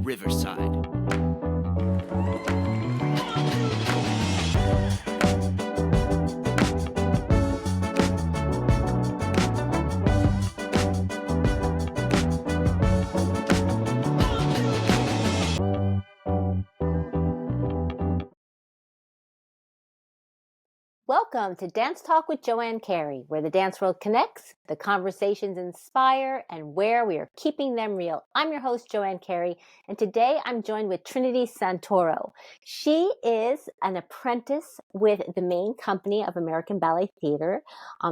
Riverside. Welcome to Dance Talk with Joanne Carey, where the dance world connects, the conversations inspire, and where we are keeping them real. I'm your host, Joanne Carey, and today I'm joined with Trinity Santoro. She is an apprentice with the main company of American Ballet Theatre.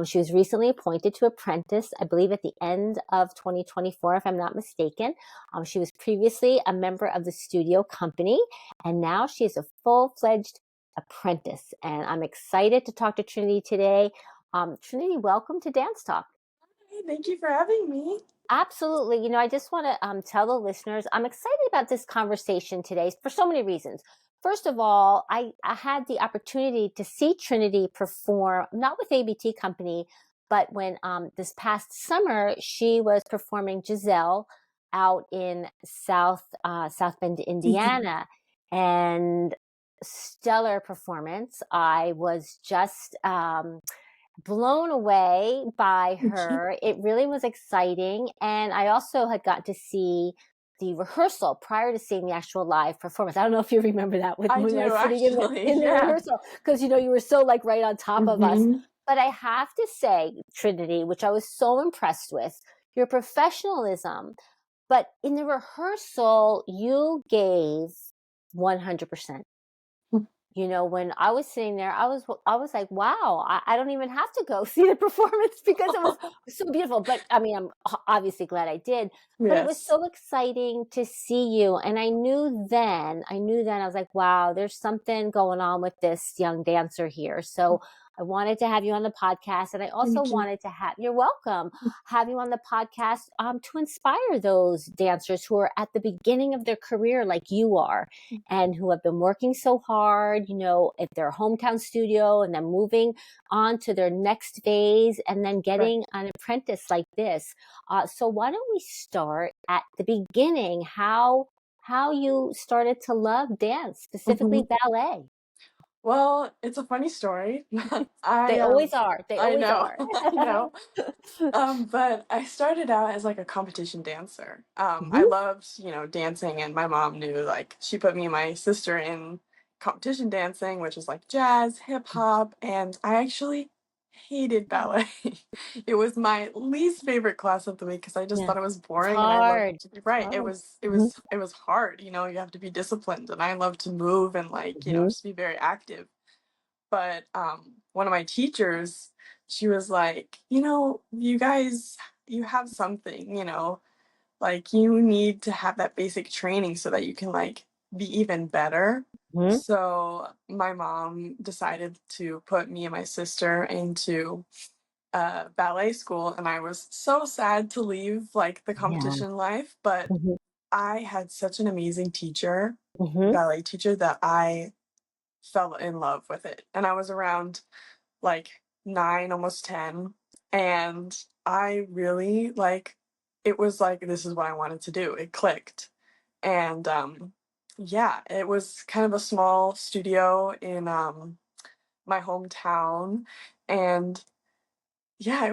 She was recently appointed to apprentice, I believe, at the end of 2024, if I'm not mistaken. She was previously a member of the studio company, and now she is a full-fledged apprentice, and I'm excited to talk to Trinity today. Trinity, welcome to Dance Talk. Hey, thank you for having me. Absolutely. I just want to tell the listeners I'm excited about this conversation today for so many reasons. First of all, I had the opportunity to see Trinity perform, not with ABT Company, but when this past summer she was performing Giselle out in South Bend, Indiana, and stellar performance. I was just blown away by her. It really was exciting. And I also had got to see the rehearsal prior to seeing the actual live performance. I don't know if you remember that with I when do, I was sitting actually. in the rehearsal, because you were so like right on top of us. Mhm. But I have to say, Trinity, which I was so impressed with, your professionalism. But in the rehearsal, you gave 100%. When I was sitting there, I was like, wow, I don't even have to go see the performance because it was so beautiful. But I mean, I'm obviously glad I did, but it was Yes. so exciting to see you. And I knew then, I was like, wow, there's something going on with this young dancer here. So I wanted to have you on the podcast. And I also Thank you. wanted to you're welcome, have you on the podcast to inspire those dancers who are at the beginning of their career like you are, and who have been working so hard, at their hometown studio, and then moving on to their next phase, and then getting an apprentice like this. So why don't we start at the beginning, how you started to love dance, specifically ballet? Well, it's a funny story. They always are. They I always know, are. I know. But I started out as like a competition dancer. I Mhm. loved, dancing, and my mom knew, like, she put me and my sister in competition dancing, which is like jazz, hip hop, and I actually hated ballet. It was my least favorite class of the week because I just Yeah. thought it was It's boring, and I loved, hard. It's right. It hard. was it Mhm. was it was hard. You have to be disciplined, and I love to move and, like, Mhm. just be very active. But one of my teachers, she was like, you guys, you have something, like, you need to have that basic training so that you can, like, be even better. Mhm. So my mom decided to put me and my sister into ballet school, and I was so sad to leave, like, the Yeah. competition life, but Mhm. I had such an amazing teacher, Mhm. ballet teacher, that I fell in love with it. And I was around like 9, almost 10, and I really, like, it was like, this is what I wanted to do. It clicked. And yeah, it was kind of a small studio in my hometown, and yeah,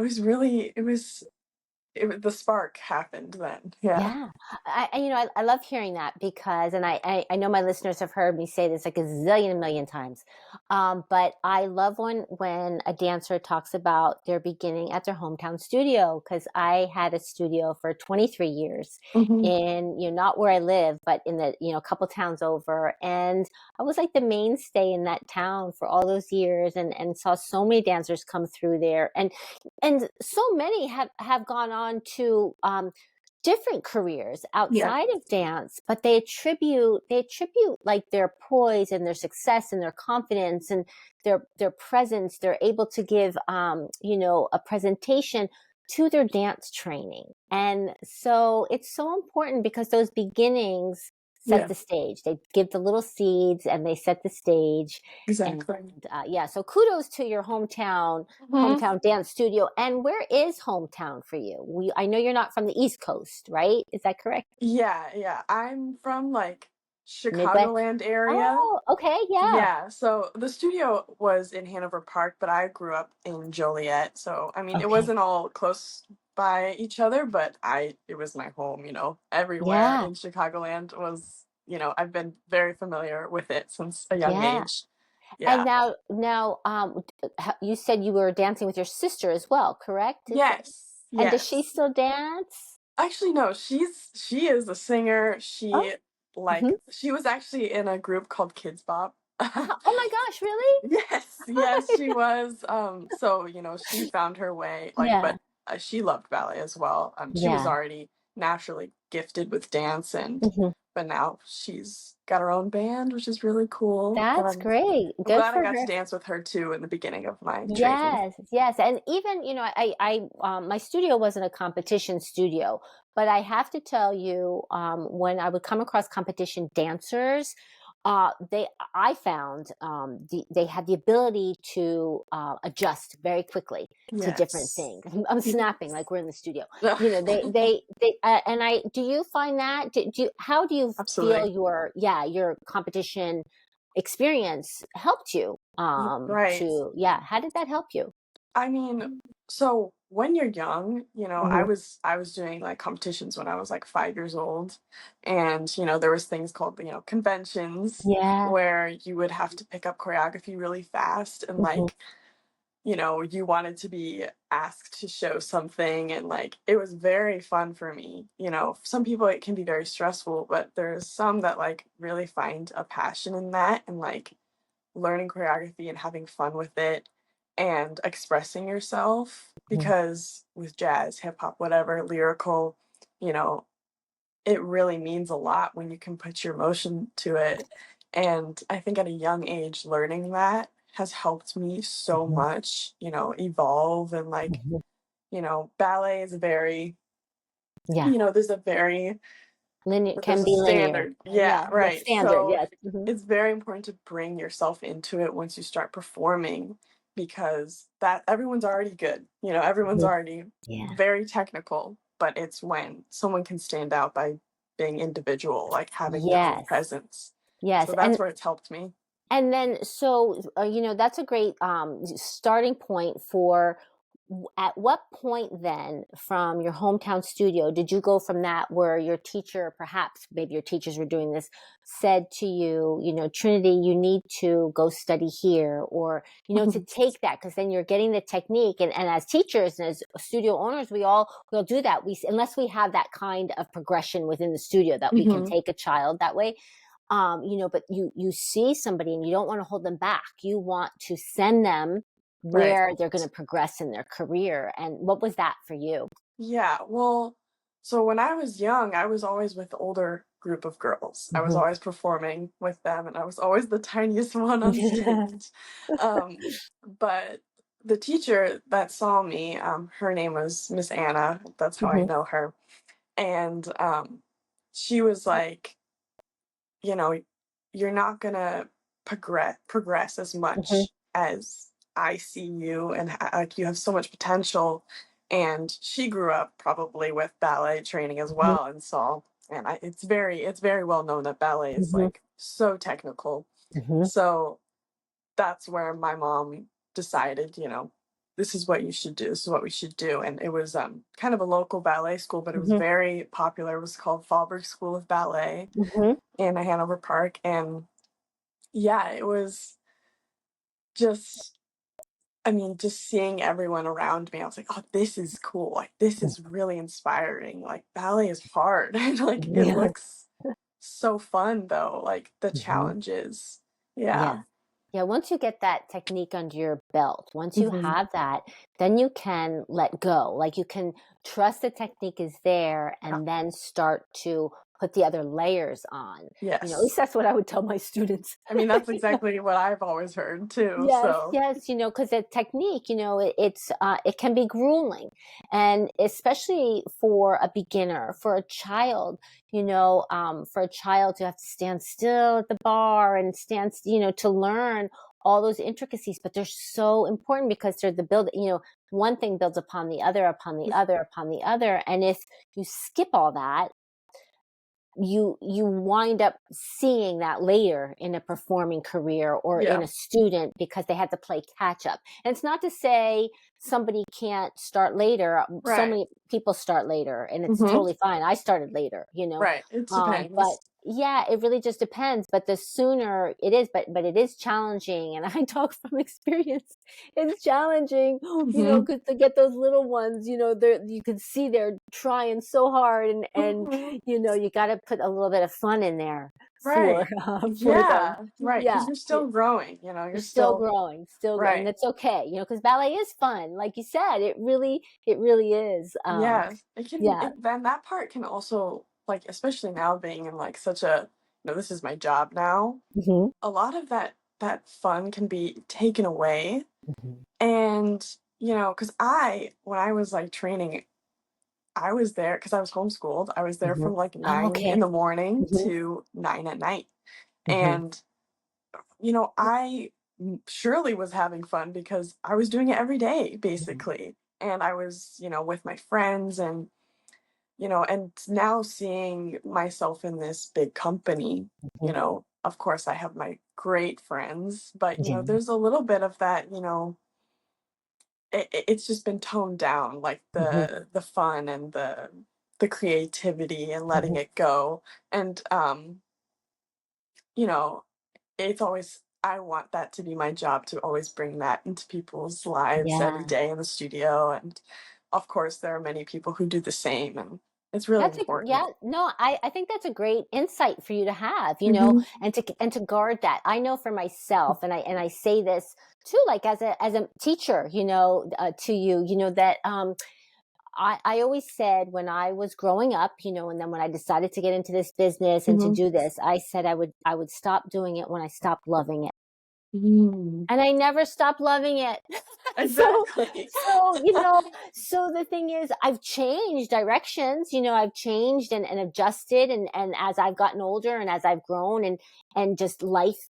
the spark happened then. Yeah. Yeah. I love hearing that because, and I know my listeners have heard me say this like a zillion million times. But I love when a dancer talks about their beginning at their hometown studio, because I had a studio for 23 years Hmm. in, not where I live, but in the, a couple towns over. And I was like the mainstay in that town for all those years, and saw so many dancers come through there. And so many have gone on to, different careers Yeah. outside of dance, but they attribute like their poise and their success and their confidence and their presence. They're able to give a presentation to their dance training. And so it's so important because those beginnings set Yeah, the stage. They give the little seeds and they set the stage. And exactly. yeah, so kudos to your Mhm. hometown dance studio. And where is hometown for you? I know you're not from the East Coast, right? Is that correct? Yeah, yeah. I'm from like Midwest? Chicagoland area. Oh, okay, yeah. Yeah, so the studio was in Hanover Park, but I grew up in Joliet. So, I mean, it Okay. wasn't all close by each other, but it was my home, everywhere Yeah, in Chicagoland was, I've been very familiar with it since a young yeah. age. And Yeah. you said you were dancing with your sister as well, correct? Yes. And does she Yes. still dance? Actually, no, she is a singer. Oh, hmm. She was actually in a group called Kids Bop. Oh my gosh, really? Yes, yes, she was. So, she found her way, Yeah, but she loved ballet as well. She was yeah. already naturally gifted with dance, Hmm. but now she's got her own band, which is really cool. And That's great. I'm Good glad I for got to her. dance with her too in the beginning of my training. Yes, yes. And even, my studio wasn't a competition studio, but I have to tell you, when I would come across competition dancers, I found, they had the ability to, adjust very quickly to different Yes. things. I'm snapping like we're in the studio. Do you find that, how do you feel Absolutely. your competition experience helped you Right. to yeah, how did that help you? I mean, so when you're young, I Mhm. was doing like competitions when I was like 5 years old, and there was things called conventions Yeah. where you would have to pick up choreography really fast, and Mhm. like you wanted to be asked to show something, and like it was very fun for me. For some people it can be very stressful, but there's some that like really find a passion in that, and like learning choreography and having fun with it and expressing yourself, Mhm. because with jazz, hip hop, whatever, lyrical, you know, it really means a lot when you can put your emotion to it. And I think at a young age, learning that has helped me so Mhm. much, evolve. And like, Mhm. ballet is very, Yeah. there's a very Linear but there's can a be linear. standard. Yeah, Yeah, right. standard, So yes. Mhm. it's very important to bring yourself into it once you start performing, because that everyone's already good. Everyone's Mhm. already Yeah. very technical, but it's when someone can stand out by being individual, like having their own Yes. presence. Yes, So that's where it's helped me. and then so, that's a great, starting point for at what point then from your hometown studio did you go from that where your teacher, perhaps maybe your teachers were doing this, said to you, Trinity, you need to go study here, or, to take that, because then you're getting the technique. And as teachers and as studio owners, we'll do that. Unless we have that kind of progression within the studio that we can Hmm. take a child that way, but you see somebody and you don't want to hold them back. You want to send them Right. where they're going to progress in their career. And what was that for you? Yeah, well, so when I was young, I was always with the older group of girls. I was Mhm. always performing with them, and I was always the tiniest one on stage. But the teacher that saw me, her name was Miss Anna. That's how I Mhm. know her. And she was like, you know, you're not gonna progress as Mhm. much as I see you, and like you have so much potential. And she grew up probably with ballet training as Mhm. well, and saw, and it's very well known that ballet is Mhm. like so technical. Mhm. So that's where my mom decided, this is what you should do. This is what we should do. And it was kind of a local ballet school, but it was Mhm. very popular. It was called Fallbrook School of Ballet Mhm. in Hanover Park. And yeah, it was just, I mean, just seeing everyone around me, I was like, oh, this is cool. Like, this is really inspiring. Like, ballet is hard. And like, it Mhm. looks so fun, though. Like, the Mhm. challenges. Yeah. Yeah. Yeah, once you get that technique under your belt, once you Hmm. have that, then you can let go. Like you can trust the technique is there Yeah. and then start to put the other layers on. At least Yes. that's what I would tell my students. I mean, that's exactly what I've always heard too, Yes, so yes, because the technique, it can be grueling, and especially for a beginner, for a child, for a child to have to stand still at the bar and to learn all those intricacies, but they're so important because they're the build, one thing builds upon the other, upon the other, upon the other, and if you skip all that, you wind up seeing that later in a performing career or in yeah, a student because they had to play catch up. And it's not to say somebody can't start later. So right. many people start later, and it's Mhm. totally fine. I started later, Right, it but depends. yeah, it really just depends. But the sooner it is, but it is challenging, and I talk from experience. It's challenging, Mhm. because to get those little ones, you can see they're trying so hard, and Mhm. you got to put a little bit of fun in there for Right. for them. Yeah, right. Because 'cause Yeah, you're still growing, you're you're still still growing, and right. it's okay, because ballet is fun, like you said. It really is. Yeah, it can Yeah. it then that part can also, like, especially now being in, like, such a this is my job now, Hmm. a lot of that fun can be taken away, Hmm. and, because when I was, like, training, I was there because I was homeschooled, I was there Hmm. from, like, Oh, 9 in okay. the morning Hmm. to 9 at night, Hmm. and I surely was having fun because I was doing it every day, basically. And I was, with my friends and now seeing myself in this big company, Hmm. of course I have my great friends, but, Yeah. there's a little bit of that, it's just been toned down, like Hmm. the fun and the creativity and letting Hmm. it go. And, you know, it's always I want that to be my job to always bring that into people's lives every Yeah. day in the studio, and of course there are many people who do the same, and it's really Yeah, important. no, I think that's a great insight for you to have, Mhm. and to guard that. I know for myself, and I say this too, like as a teacher, to you, that I always said when I was growing up, and then when I decided to get into this business and to Mhm. do this, I said I would stop doing it when I stopped loving it. Mm. And I never stopped loving it. So Exactly. so, so the thing is, I've changed directions, I've changed and adjusted, and as I've gotten older and as I've grown, and just life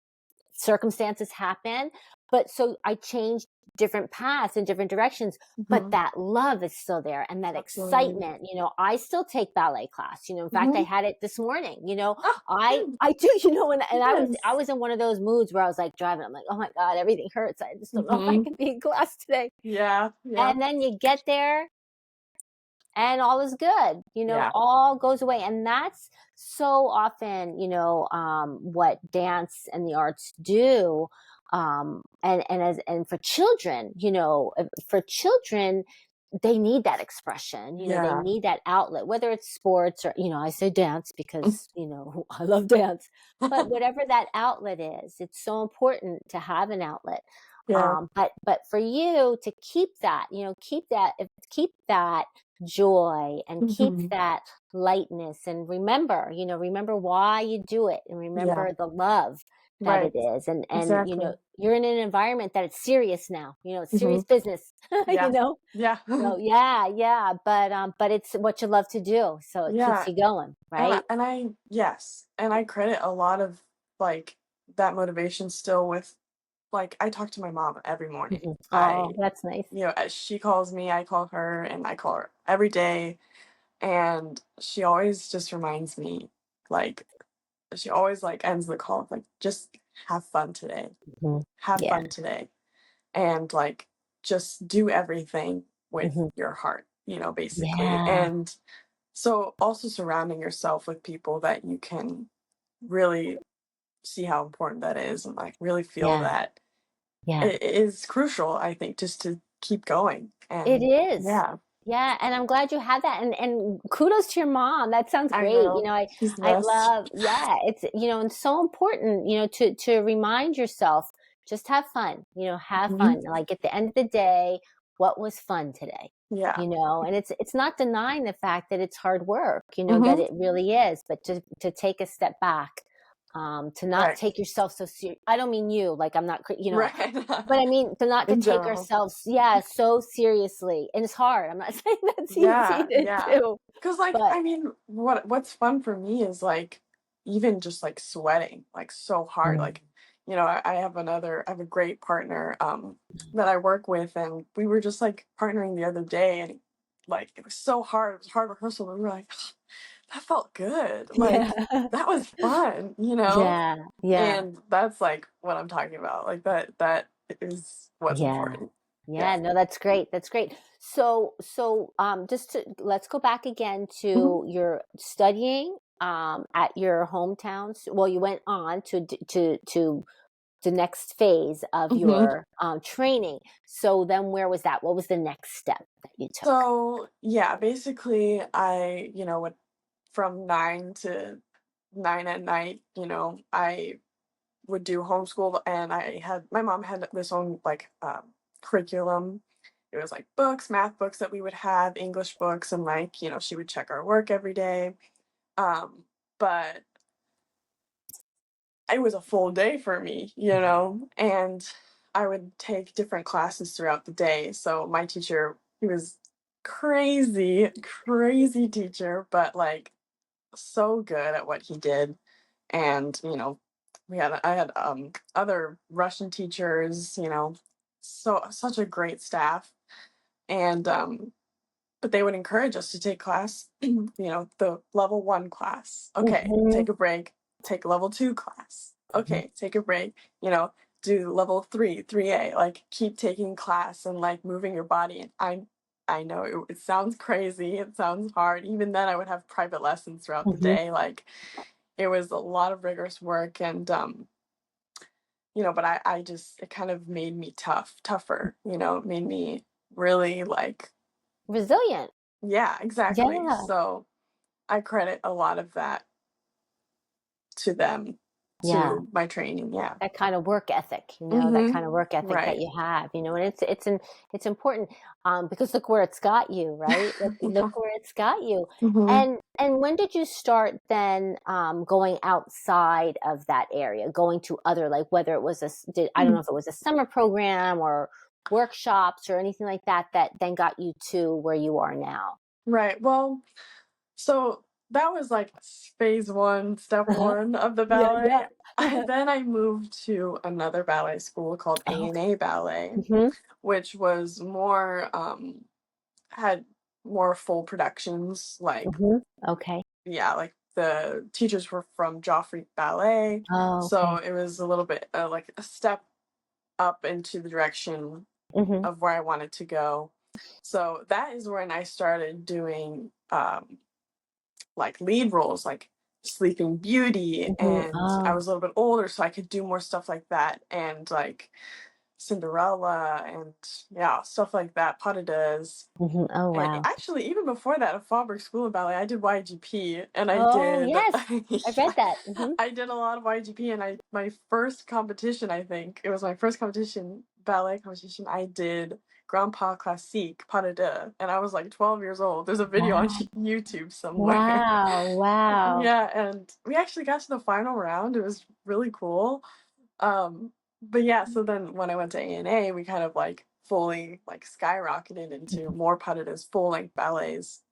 circumstances happen. But so I changed different paths and different directions, but Mhm. that love is still there, and that Absolutely. excitement. I still take ballet class. In fact, I Mhm. had it this morning. Oh, I good. I do, and I was I Yes. was in one of those moods where I was like driving. I'm like, oh my god, everything hurts. I just don't know if I Mhm. can be in class today. Yeah, yeah, And then you get there, and all is good, yeah. all goes away. And that's so often, what dance and the arts do. And for children, for children, they need that expression, they Yeah. need that outlet, whether it's sports or, I say dance because, I love dance, but whatever that outlet is, it's so important to have an outlet. Yeah. But for you to keep that, keep that joy, and keep Mhm. that lightness, and remember why you do it, and Yeah. remember the love that it Right. is. And Exactly. you're in an environment that it's serious now, it's serious Mhm. business. you Yeah. know Yeah. so yeah, yeah, but it's what you love to do, so it keeps Yeah. you going, And I right? and I yes, and I credit a lot of, like, that motivation still with, like, I talk to my mom every morning. Mhm. Oh, that's nice. As she calls me, I call her, and I call her every day, and she always just reminds me, like, she always, like, ends the call with, like, "Just have fun today. Mhm. Have Yeah. fun today." And, like, just do everything with Mhm. your heart, basically. Yeah. And so also surrounding yourself with people that you can really see how important that is, and, like, really feel Yeah. that Yeah. it is crucial, I think, just to keep going. It And is. yeah, Yeah, and I'm glad you had that, and kudos to your mom. That sounds I great. know. She's the I best. love, yeah, it's, and so important, to remind yourself, just have fun, have Mhm. fun. Like at the end of the day, what was fun today? Yeah. And it's not denying the fact that it's hard work, that Mhm. it really is, but to take a step back, to not Right. take yourself so serious. I don't mean you, like I'm not, Right. but I mean to not to In take general. ourselves, yeah, so seriously. And it's hard. I'm not saying that's easy Yeah, to yeah. do, 'Cause, like, but I mean, what's fun for me is, like, even just, like, sweating, like, so hard, mm, like, I have a great partner, that I work with, and we were just, like, partnering the other day, and, like, it was so hard, it was hard rehearsal, but we were like, "That felt good," like, yeah, "That was fun," you know? yeah, yeah. And that's, like, what I'm talking about, like, that is what's Yeah. important. Yeah, Yeah. no, that's great. That's great. Just to let's go back again Mhm, to your studying at your hometowns. Well, you went on to the next phase of mhm. your training. So then where was that? What was the next step that you took? So, yeah, basically, would from 9 to 9 at night, I would do homeschool, and my mom had this own like curriculum. It was like books, math books that we would have, English books, and like, she would check our work every day. But it was a full day for me, and I would take different classes throughout the day. So my teacher, he was crazy, crazy teacher, but like so good at what he did. And, I had other Russian teachers, such a great staff. And but they would encourage us to take class, the level 1 class. Okay, Hmm. take a break, take level 2 class. Hmm. Okay, take a break, do level 3, 3A, like keep taking class and like moving your body. And I know it sounds crazy, it sounds hard. Even then I would have private lessons throughout the Hmm. day. Like it was a lot of rigorous work, and but I just it kind of made me tougher, it made me really like, Resilient. yeah, exactly. Yeah. So I credit a lot of that to them, Yeah. to my training. Yeah. That kind of work ethic, that Mhm. kind of work ethic that Right. you have, and it's important, because look where it's got you, right? Look where it's got you. Mhm. And when did you start then, going outside of that area, going to other, like whether it was I don't know Mm. if it was a summer program or workshops or anything like that that then got you to where you are now? Right. Well, so that was like phase 1, step Uh-huh. 1 of the Yeah, ballet. yeah. Then I moved to another ballet school called Oh, A&A Ballet, mhm, which was more had more full productions, like, mhm. Okay. yeah, like the teachers were from Joffrey Ballet, Oh, so okay. it was a little bit like a step up into the direction Mhm, of where I wanted to go. So that is when I started doing like lead roles, like Sleeping Beauty, mhm. and I Oh, was a little bit older, so I could do more stuff like that, and like Cinderella, and yeah, stuff like that, Pas de Deux. mhm. Oh, And wow. actually, even before that, at Faubourg School of Ballet, I did YGP, and I Oh, did yes. I yeah, read that. Mhm. I did a lot of YGP, and I my first competition, I think it was my first competition, ballet competition. I did Grand Pas Classique, Pas de Deux, and I was like 12 years old. There's a video on Wow. YouTube somewhere. Wow, wow. Yeah, and we actually got to the final round. It was really cool. But yeah, so then when I went to A&A, we kind of like fully like skyrocketed into more Pas full length ballets,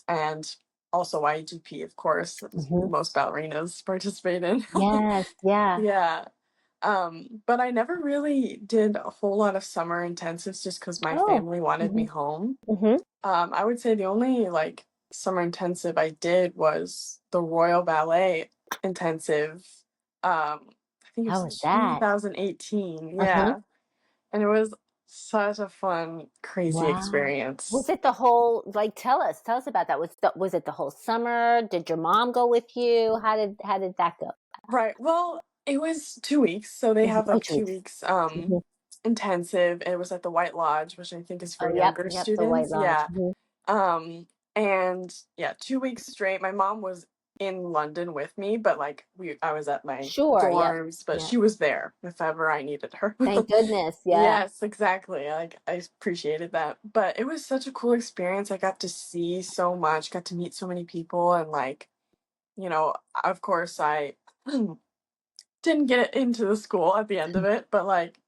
and also IGP, of course, as Mhm. most ballerinas participate in. Yes, yeah. Yeah. But I never really did a whole lot of summer intensives just because my Oh. family wanted me Mhm, home. mhm. I would say the only like summer intensive I did was the Royal Ballet intensive. I think it How was was that? 2018. Uh-huh. Yeah. And it was such a fun, crazy Wow. experience. Was it the whole, like, tell us about that. Was it the whole summer? Did your mom go with you? How did that go? Right. Well, it was 2 weeks. So they Mhm. have Oh, like 2 two weeks. weeks Mhm. intensive. It was at the White Lodge, which I think is Oh, for yep, younger yep, the White students. Lodge. Yeah. Mhm. And yeah, 2 weeks straight. My mom was in London with me, but like I was at my Sure. Yep. dorms, but Yeah. she was there if ever I needed her. Thank goodness. Yeah. Yes, exactly. Like I appreciated that. But it was such a cool experience. I got to see so much, got to meet so many people, and like, of course I didn't get into the school at the end of it, but like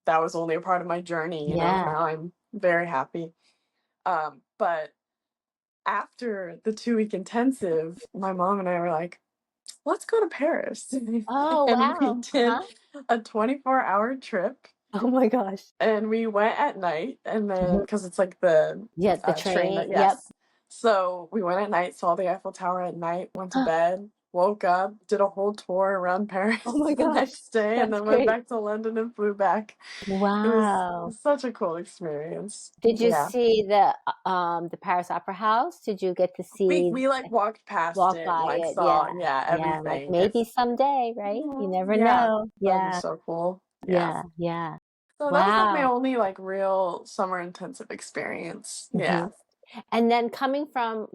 that was only a part of my journey. Yeah. Now I'm very happy. But after the 2-week intensive, my mom and I were like, let's go to Paris. Oh, And we wow. did Uh-huh. a 24-hour trip, Oh my gosh. and we went at night, and then Mhm. because it's like the Yeah, the train train. that, Yep. yes. So we went at night, saw the Eiffel Tower at night, went to bed, woke up, did a whole tour around Oh Paris my the gosh. next day, and That's then went great. back to London and flew back. It was Wow. such a cool experience. Did you Yeah. see the Paris Opera House? Did you get to We see we like walked past walk it and by like it? saw, Yeah. yeah, Yeah, like everything. maybe It's someday, right? You never yeah, know. that'd be Yeah. so cool. Yeah. Yeah. Yeah. So that was like my Wow. only like real summer intensive experience. hmm Yeah. And then coming from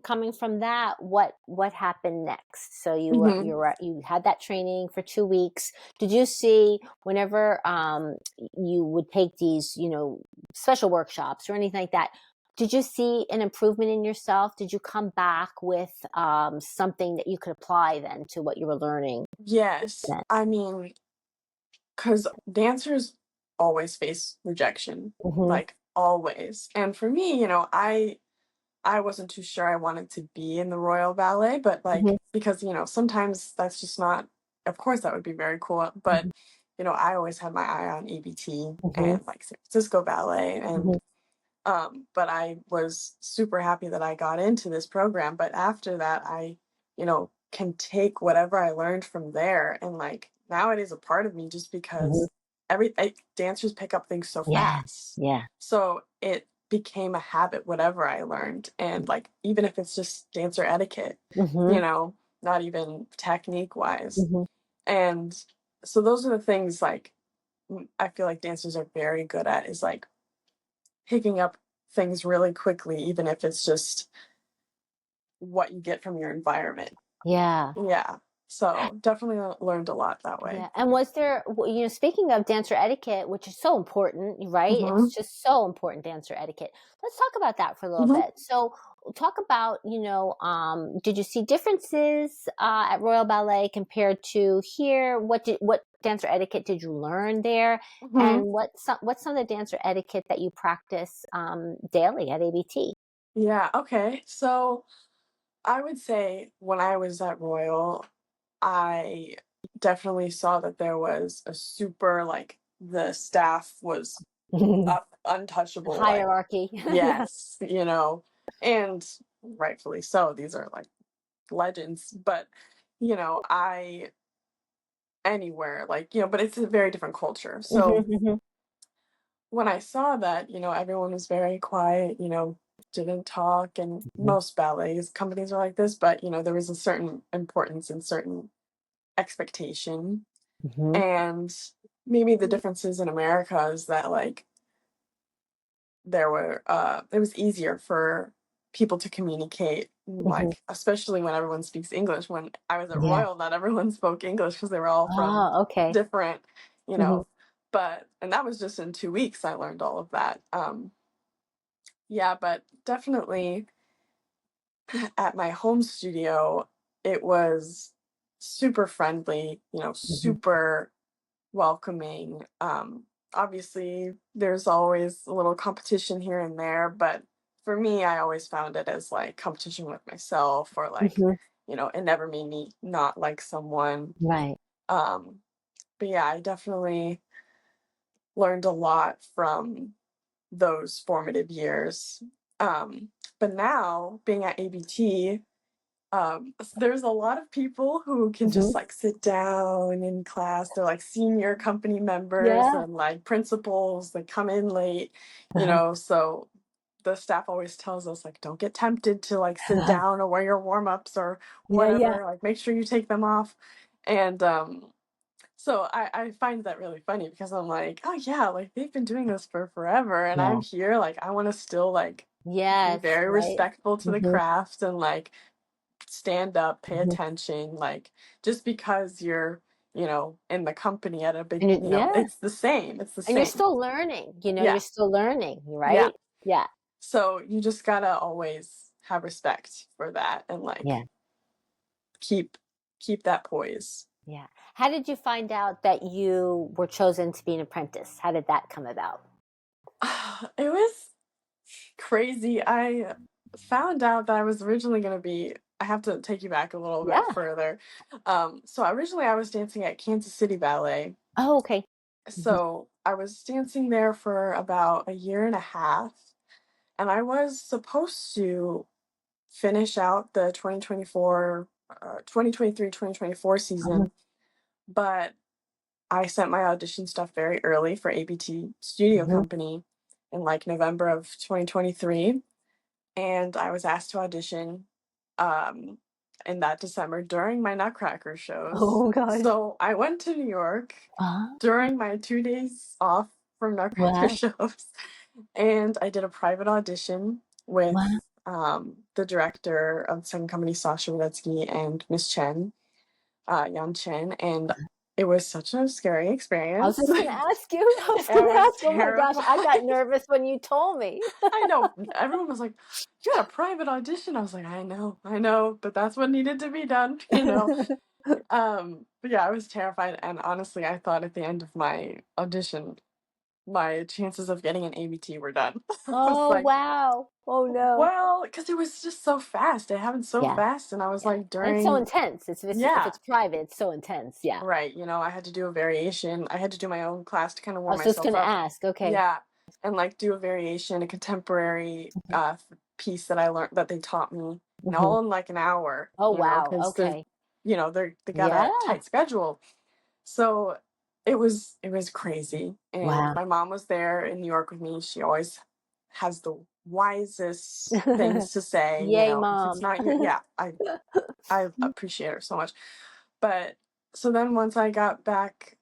that, what happened next? So hmm you had that training for 2 weeks. Did you see whenever you would take these, special workshops or anything like that? Did you see an improvement in yourself? Did you come back with something that you could apply then to what you were learning Yes. then? I mean, because dancers always face rejection, hmm like always. And for me, I wasn't too sure I wanted to be in the Royal Ballet, but hmm like because sometimes that's just not, of course that would be very cool, but I always had my eye on ABT hmm and like San Francisco Ballet, and hmm but I was super happy that I got into this program. But after that, I, can take whatever I learned from there, and like now it is a part of me just hmm because dancers pick up things so Yeah. fast. Yeah. So it became a habit, whatever I learned. And like, even if it's just dancer etiquette, hmm not even technique wise. hmm And so those are the things like I feel like dancers are very good at, is like picking up things really quickly, even if it's just what you get from your environment. Yeah. Yeah. So definitely learned a lot that way. Yeah. And was there, speaking of dancer etiquette, which is so important, right? hmm It's just so important, dancer etiquette. Let's talk about that for a little hmm bit. So, talk about, did you see differences at Royal Ballet compared to here? What dancer etiquette did you learn there? hmm And what's some of the dancer etiquette that you practice daily at ABT? Yeah. Okay. So I would say when I was at Royal, I definitely saw that there was a super, like, the staff was up, untouchable, like, Hierarchy. Yeah. yes, and rightfully so. These are like legends, but I anywhere, like, but it's a very different culture. hmm So hmm when I saw that, everyone was very quiet, didn't talk, and most ballets companies are like this, but there was a certain importance and certain expectation. hmm And maybe the differences in America is that like it was easier for people to communicate, hmm like especially when everyone speaks English. When I was at Yeah. Royal, not everyone spoke English because they were all from Oh, okay. different, you hmm know. And that was just in 2 weeks I learned all of that. Yeah, but definitely at my home studio, it was super friendly, hmm super welcoming. Obviously, there's always a little competition here and there, but for me, I always found it as like competition with myself, or like, hmm it never made me not like someone. Right. Um, but yeah, I definitely learned a lot from those formative years. Um, but now being at ABT, there's a lot of people who can hmm just like sit down in class. They're like senior company members Yeah. and like principals that come in late, Uh-huh. so the staff always tells us like don't get tempted to like sit down or wear your warm-ups or Yeah, yeah. whatever, like make sure you take them off. And so I find that really funny because I'm like, oh yeah, like they've been doing this for forever, and I'm Yeah. here, like I want to still like be Yes, very right. respectful to the hmm craft and like stand up, pay Mhm. attention, like just because you're, in the company at a big, And yeah, it's the same. It's the and you're same. still learning, Yeah. you're still learning, Yeah. right? Yeah, So you just gotta always have respect for that and yeah, like keep keep that poise. yeah. How did you find out that you were chosen to be an apprentice? How did that come about? It was crazy. I found out that I was originally gonna be I have to take you back a little bit Yeah. further. So originally I was dancing at Kansas City Ballet. Oh, okay. Mhm. So I was dancing there for about a year and a half, and I was supposed to finish out the 2024 Mhm, season, but I sent my audition stuff very early for ABT Studio mhm, Company in like November of 2023, and I was asked to audition um, in that December during my Nutcracker shows. oh gosh. So I went to New York Uh-huh. during my 2 days off from Nutcracker Wow, shows, and I did a private audition with wow. the director of the second company, Sasha Radetsky, and Miss Chen, Yan Chen, and it was such a scary I was experience. just gonna ask you. I was I gonna was ask, oh my gosh, I got terrified. nervous when you told me. I know everyone was like, "You had a private audition." I was like, I know, but that's what needed to be done, you know." But yeah, I was terrified, and honestly, I thought at the end of my audition, my chances of getting an ABT were done. I was Oh, like, wow. Oh, no. well, because it was just so fast. It happened so Yeah, fast, and I was yeah, like, and it's so during, intense. If yeah, it's private, it's so intense, yeah. right. I had to do a variation. I had to do my own class to kind of I warm was just myself gonna up. ask, okay. Yeah, and like do a variation, a contemporary Mhm, piece that I learned that they taught me, mhm. all in like an hour. Oh, wow, Because they're, okay. they got Yeah. a tight schedule. So it was crazy. And Wow. my mom was there in New York with me. She always has the wisest things to say, Yay, if it's mom. not your yeah, I appreciate her so much. But so then once I got back,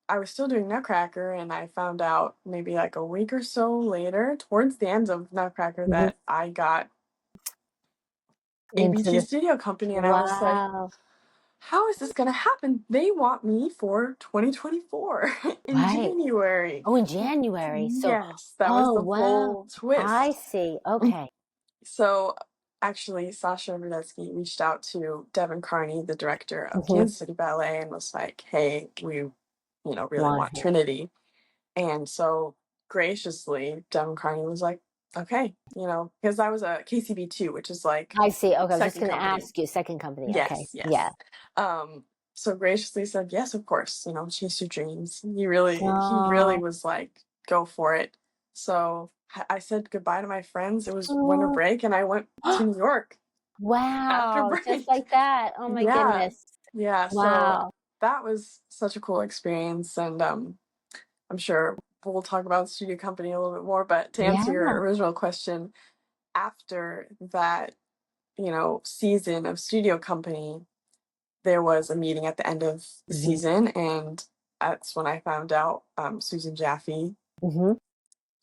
I was still doing Nutcracker, and I found out maybe like a week or so later, towards the end of Nutcracker, Mhm. that I got Into ABT the Studio Company, and I was like, wow. how is this gonna happen? They want me for 2024 in Right. January. Oh, in January, so Yes, that was oh, the wow. whole I twist. see, okay. So actually, Sasha Rudetsky reached out to Devin Carney, the director of Mhm. Kansas City Ballet, and was like, "Hey, we, really Want want her. Trinity." And so graciously, Devin Carney was like, "Okay," because I was a KCB two, which is like I see, okay, I was just second gonna company. ask you, second company, okay, Yes, yeah. yes. So graciously said, "Yes, of course. Chase your dreams." He really Oh. was like, "Go for it." So I said goodbye to my friends. It was winter Oh. break, and I went to New York after Wow, just break. like that, oh my Yeah, goodness. yeah. So Wow. that was such a cool experience, and I'm sure we'll talk about Studio Company a little bit more. But to answer Yeah. your original question, after that, season of Studio Company, there was a meeting at the end of the Mhm, season, and that's when I found out Susan Jaffe mhm.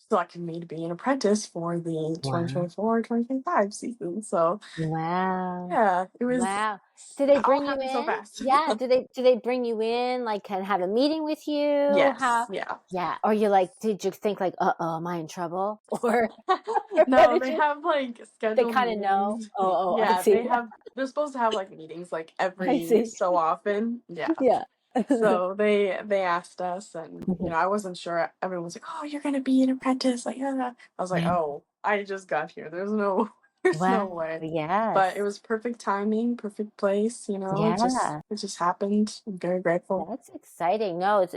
selected me to be an apprentice for the Wow. 2024-2025 season. So Wow. yeah, Wow. Do they it all bring you happened so in? fast. Yeah, do they bring you in, like, can have a meeting with you? Yes, How yeah. yeah, or you like, did you think like, "Uh-oh, am I in trouble?" Or what No, did they you have like they scheduled kinda know? meetings. Oh, I Yeah, see. they're supposed to have like meetings like I every see. so often. Yeah. Yeah. So they asked us, and Mhm. I wasn't sure. Everyone was like, "Oh, you're gonna be an apprentice." Like, yeah. I was like, Yeah. "Oh, I just got here. There's no, there's no Wow, way." But it yes. was perfect timing, perfect place. Yeah. It just happened. I'm very grateful. That's exciting. No, it's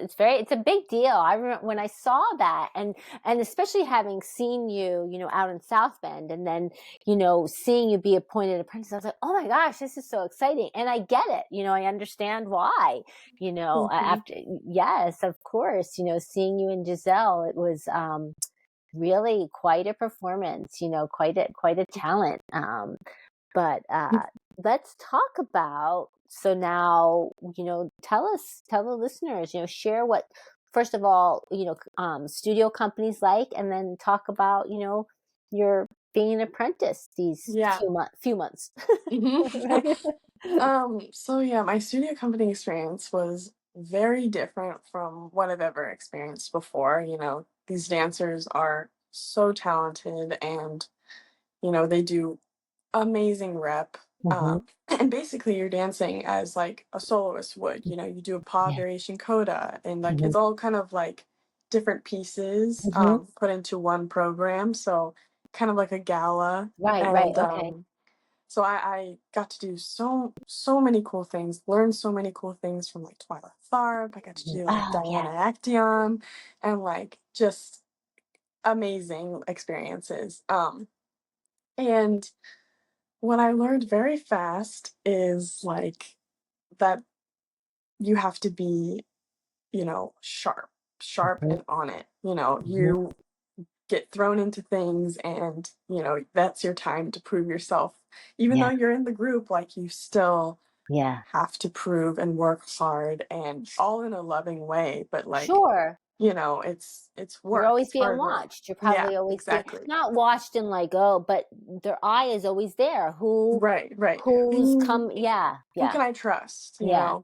a big deal. I remember when I saw that, and especially having seen you, out in South Bend, and then, seeing you be appointed apprentice, I was like, "Oh my gosh, this is so exciting." And I get it. I understand why. Thank you. After yes, of course, seeing you and Giselle, it was really quite a performance, quite a talent. But let's talk about so now, tell the listeners, share what first of all, studio companies like, and then talk about, your being an apprentice these Yeah. few months. Mhm. Right? So yeah, my studio company experience was very different from what I've ever experienced before. These dancers are so talented and, they do amazing rep. Mhm. And basically you're dancing as like a soloist would. You do a paw Yeah. variation coda and like Mhm. it's all kind of like different pieces Mhm. put into one program. So kind of like a gala. Right, And okay. so I got to do so many cool things, learn so many cool things from like Twyla Tharp. I got to Mhm. do like Oh, Diana yeah. Actaeon and like just amazing experiences. And what I learned very fast is like that you have to be, sharp Mhm. and on it. Mhm. You get thrown into things and, that's your time to prove yourself. Even though Yeah. you're in the group, like you still Yeah. have to prove and work hard and all in a loving way, but like, Sure. it's You're work, always it's being hard work. watched. You're Yeah, probably always being exactly. not watched and like, oh, but their eye is always there. Right, right. Who's Who come? Yeah, who yeah, can I trust, yeah.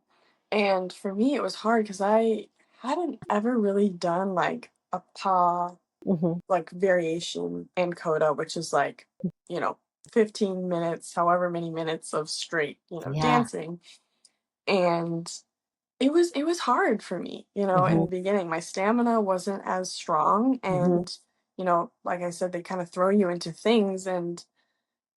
And for me it was hard because I hadn't ever really done like a paw Mhm. like variation and coda, which is like, you know, 15 minutes, however many minutes of straight, Yeah. dancing. And it was hard for me, in Mhm. the beginning. My stamina wasn't as strong Mhm. and, like I said, they kind of throw you into things and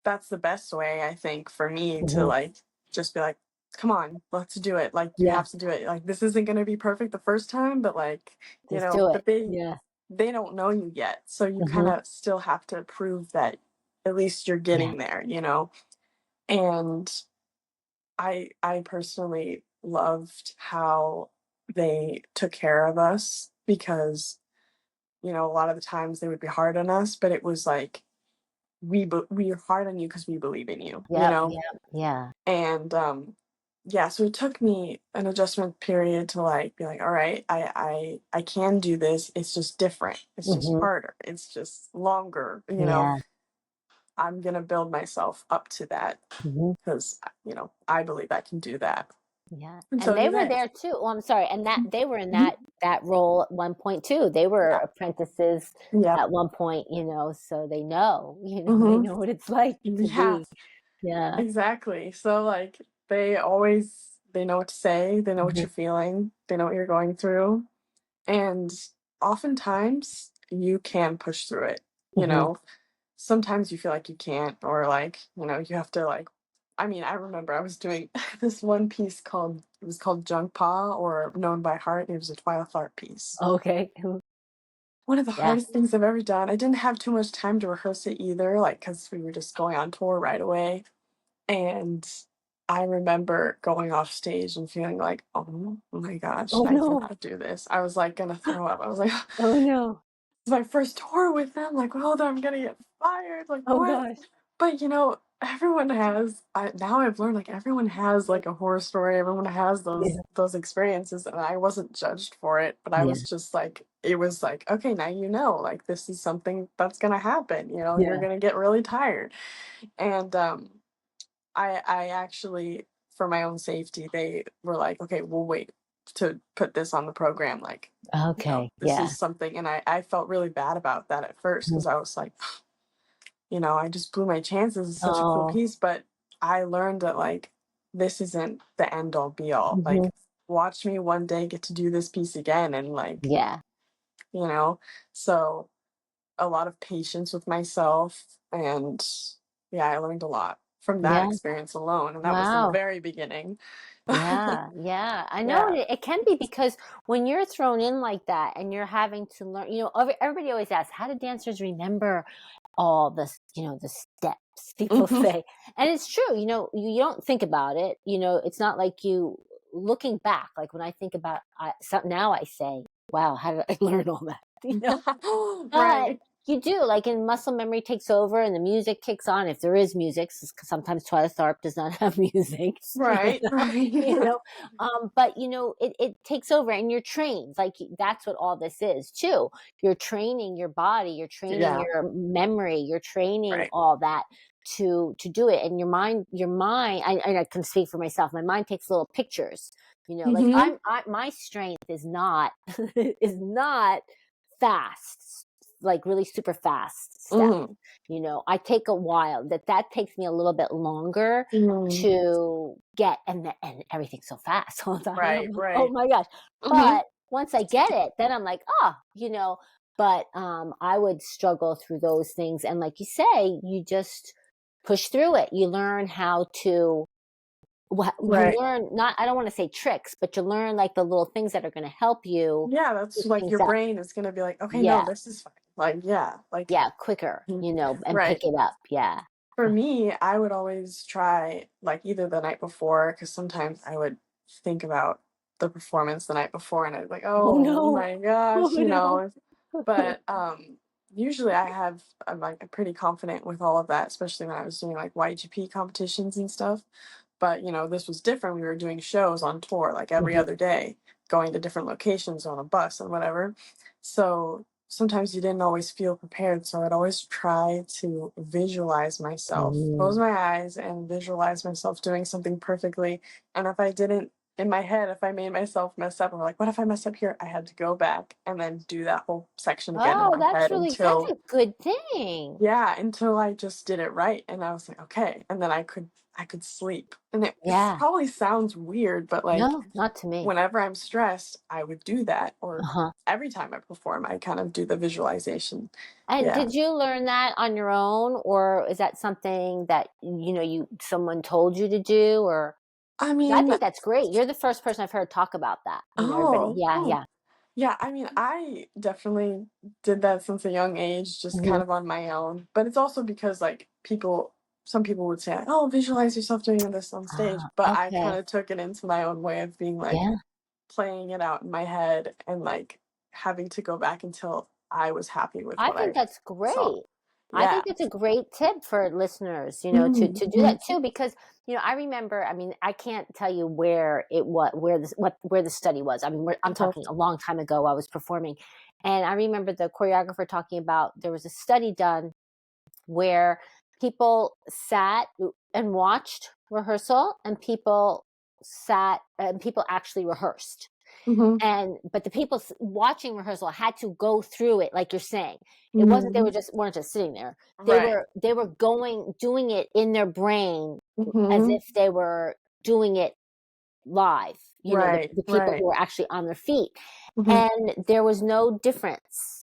that's the best way I think for me to Mhm. like just be like, come on, let's do it. Like you Yeah. have to do it. Like this isn't gonna be perfect the first time, but like, Just do it. but they Yeah. they don't know you yet. So you kind Mhm. of still have to prove that at least you're Yeah. getting there. And I personally loved how they took care of us because, a lot of the times they would be hard on us, but it was like we are hard on you because we believe in you. Yep. Yep. Yeah. And yeah, so it took me an adjustment period to like be like, all right, I can do this. It's just different. It's just Mhm. harder. It's just longer. Yeah. I'm gonna build myself up to that Mhm. because I believe I can do that. Yeah. And And so they do were they. there too. Oh, I'm sorry. And that they were in Mhm. that role at one point too. They were Yeah. apprentices Yep. at one point, so they know, they Hmm. know what it's like to Yeah. be. Yeah. Exactly. So like they know what to say. They know what Mhm. you're feeling. They know what you're going through. And oftentimes you can push through it, you Mhm. know. Sometimes you feel like you can't, or like, you have to like I mean, I remember I was doing this one piece it was called Junk Paw or Known by Heart. It was a Twyla Tharp piece. Okay. One of the Yeah. hardest things I've ever done. I didn't have too much time to rehearse it either, like because we were just going on tour right away. And I remember going off stage and feeling like, oh my gosh, Oh I no. cannot do this. I was like gonna throw up. I was like, Oh no. it's my first tour with them. Like, oh, I'm gonna get fired. Like, Oh what? gosh. But everyone has. Now I've learned like everyone has like a horror story. Everyone has those Yeah. those experiences, and I wasn't judged for it. But I Yeah. was just like, it was like, okay, now like this is something that's gonna happen. You're Yeah. gonna get really tired, and I actually, for my own safety, they were like, okay, we'll wait to put this on the program. Like, Okay. this Yeah. is something. And I felt really bad about that at first Mhm. because I was like, I just blew my chances. It's such a cool Oh. piece. But I learned that, like, this isn't the end all be all. Mhm. Like, watch me one day get to do this piece again. And, like, Yeah. you know, so a lot of patience with myself. And yeah, I learned a lot from that Yeah. experience alone. And that was in the Wow. very beginning. Yeah, yeah. I know Yeah. it can be because when you're thrown in like that and you're having to learn, everybody always asks, how do dancers remember all the steps people Hmm. say? And it's true, you don't think about it. It's not like you looking back, like when I think about now I say, wow, how did I learn all that? But Right. You do, like, and muscle memory takes over and the music kicks on, if there is music, sometimes Twilight Tharp does not have music, Right, you right. know, but, it takes over and you're trained, like, that's what all this is too. You're training your body, you're training Yeah, your memory, you're training right. all that to do it, and your mind, I can speak for myself, my mind takes little pictures, like, Mhm, my strength is not is not fast, like really super fast steps. mhm, I take a while. That takes me a little bit longer mhm. to get, and everything's so fast all the time. And I'm Right, like, oh right. my gosh. Mhm. But once I get it, then I'm like, but I would struggle through those things. And like you say, you just push through it. You learn how to you Right. learn, not, I don't want to say tricks, but you learn like the little things that are going to help you Yeah, pick that's like things your up. brain is gonna be like, "Okay, no, Yeah. this is fine." Like, yeah, like Yeah, quicker, mhm. and pick Right. it up. Yeah. For me, I would always try, like, either the night before, because sometimes I would think about the performance the night before, and I'd be like, Oh "Oh no. my Oh gosh," no. but, usually I'm, like, pretty confident with all of that, especially when I was doing, like, YGP competitions and stuff. But, this was different. We were doing shows on tour like every Mhm. other day, going to different locations on a bus and whatever. So sometimes you didn't always feel prepared. So I'd always try to visualize myself, close Mm. my eyes and visualize myself doing something perfectly. And if I didn't, in my head, if I made myself mess up, I'm like, what if I mess up here? I had to go back and then do that whole section again in Oh, my head that's until a good thing. yeah, until I just did it right, and I was like, "Okay," and then I could sleep, and it Yeah. probably sounds weird, but, like, No, not to me. whenever I'm stressed, I would do that, or Uh-huh. every time I perform, I kind of do the visualization. And Yeah. did you learn that on your own, or is that something that, someone told you to do, or I 'cause I mean think that's great. You're the first person I've heard talk about that. Everybody, oh, yeah, oh. yeah. Yeah, I mean, I definitely did that since a young age, just Mhm. kind of on my own, but it's also because, like, some people would say, like, "Oh, visualize yourself doing this on stage," Ah, but I okay. kinda took it into my own way of being like Yeah. playing it out in my head and, like, having to go back until I was happy with I what think I that's saw. great. I Yeah. think it's a great tip for listeners, Mhm, to do mhm. that too, because, I remember, I mean, I can't tell you where it was, where the study was. I mean, I'm Uh-huh. talking a long time ago, I was performing. And I remember the choreographer talking about there was a study done where people sat and watched rehearsal, and people actually rehearsed. Mhm. But the people watching rehearsal had to go through it like you're saying. It wasn't, they Mhm. weren't just sitting there. They Right. were they were doing it in their brain as Mhm. if they were doing it live, Right, the people right. who were actually on their feet. Mhm. And there was no difference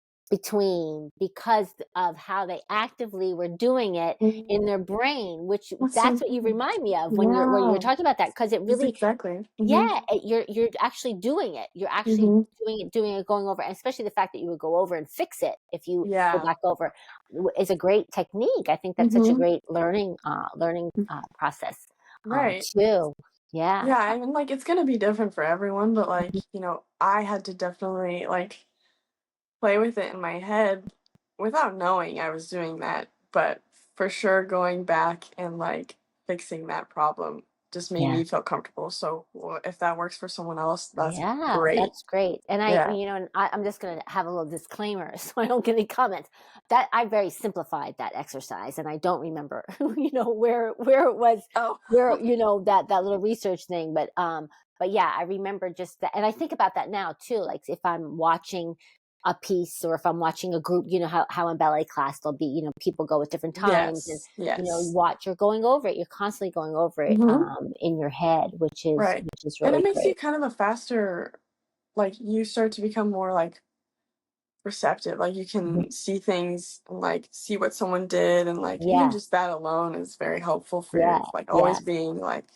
because of how they actively were doing it in Mhm. their brain, which That's so that's what you good. remind me of when you were Yeah. talking about that, because it Just really, exactly. Mhm. yeah, you're actually doing it. You're actually Mhm. doing it, going over, and especially the fact that you would go over and fix it if you go Yeah. back over is a great technique. I think that's such a Mhm. great learning process, Right. too. Yeah. Yeah, I mean, like, it's gonna be different for everyone, but, like, I had to definitely, like, play with it in my head without knowing I was doing that, but for sure going back and like fixing that problem just made Yeah. me feel comfortable. So if that works for someone else, that's Yeah, great. that's great. And Yeah. I'm just going to have a little disclaimer so I don't get any comments. That I very simplified that exercise, and I don't remember, where it was, Oh. where, that little research thing. But yeah, I remember just that. And I think about that now too. Like if I'm watching a piece, or if I'm watching a group, how in ballet class there'll be, people go at different times, and, Yes. Yes. you're going over it. You're constantly going over it, Hmm. in your head, Right. which is And it really makes you great. kind of a faster, like you start to become more like receptive. Like you Mhm. can see things and like see what someone did, and like even Yeah. just that alone is very helpful for Yeah, like always yes, being like